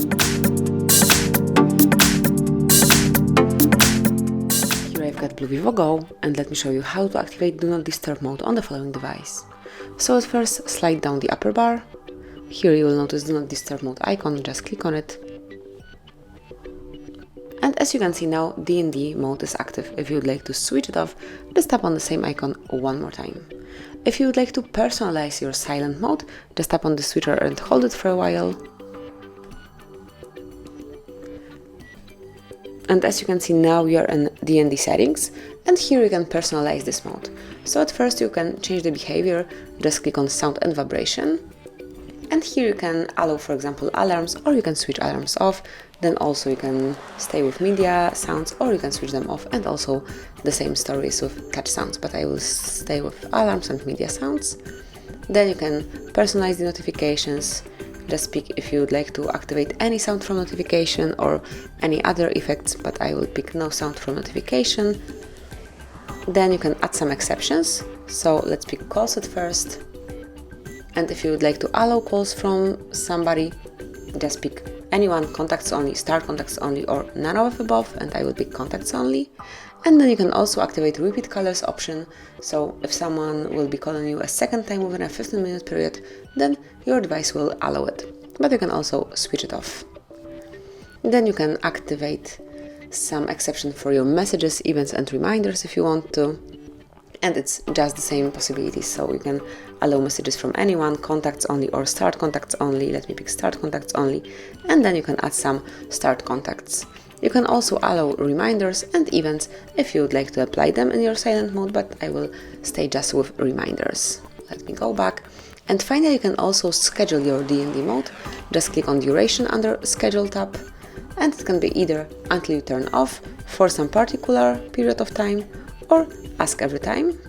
Here I've got BLU Vivo Go, and let me show you how to activate Do Not Disturb mode on the following device. So at first, slide down the upper bar. Here you will notice Do Not Disturb mode icon, just click on it. And as you can see now, DND mode is active. If you would like to switch it off, just tap on the same icon one more time. If you would like to personalize your silent mode, just tap on the switcher and hold it for a while. And as you can see now, we are in DND settings, and here you can personalize this mode. So at first you can change the behavior, just click on sound and vibration. And here you can allow, for example, alarms, or you can switch alarms off. Then also you can stay with media sounds, or you can switch them off, and also the same story is with touch sounds, but I will stay with alarms and media sounds. Then you can personalize the notifications, just pick if you would like to activate any sound from notification or any other effects, but I will pick no sound from notification. Then you can add some exceptions, so let's pick calls at first. And if you would like to allow calls from somebody, just pick anyone, contacts only, start contacts only, or none of the above, and I will pick contacts only. And then you can also activate repeat callers option, so if someone will be calling you a second time within a 15-minute period, then your device will allow it, but you can also switch it off. Then you can activate some exception for your messages, events and reminders if you want to. And it's just the same possibilities, so you can allow messages from anyone, contacts only, or start contacts only. Let me pick start contacts only, and then you can add some start contacts. You can also allow reminders and events if you would like to apply them in your silent mode, but I will stay just with reminders. Let me go back. And finally, you can also schedule your DND mode. Just click on duration under schedule tab, and it can be either until you turn off, for some particular period of time, or ask every time.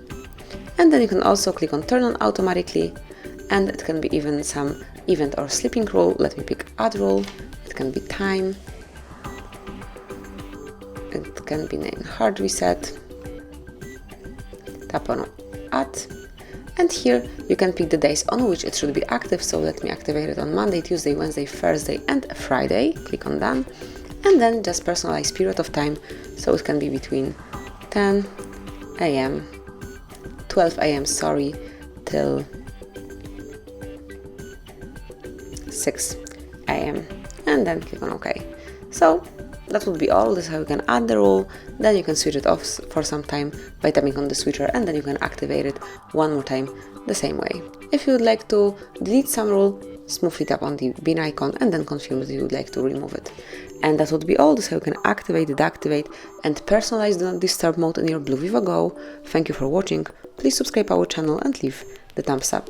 And then you can also click on turn on automatically, and it can be even some event or sleeping rule. Let me pick add rule. It can be time. It can be named hard reset. Tap on add. And here you can pick the days on which it should be active. So let me activate it on Monday, Tuesday, Wednesday, Thursday, and Friday. Click on done. And then just personalize period of time. So it can be between 10 a.m. 12 a.m. till 6 a.m. and then click on OK. So that would be all. This is how you can add the rule. Then you can switch it off for some time by tapping on the switcher, and then you can activate it one more time the same way. If you would like to delete some rule, smoothly tap on the bin icon and then confirm that you would like to remove it. And that would be all. This is how you can activate, deactivate, and personalize Do Not Disturb mode in your BLU Vivo Go. Thank you for watching. Please subscribe our channel and leave the thumbs up.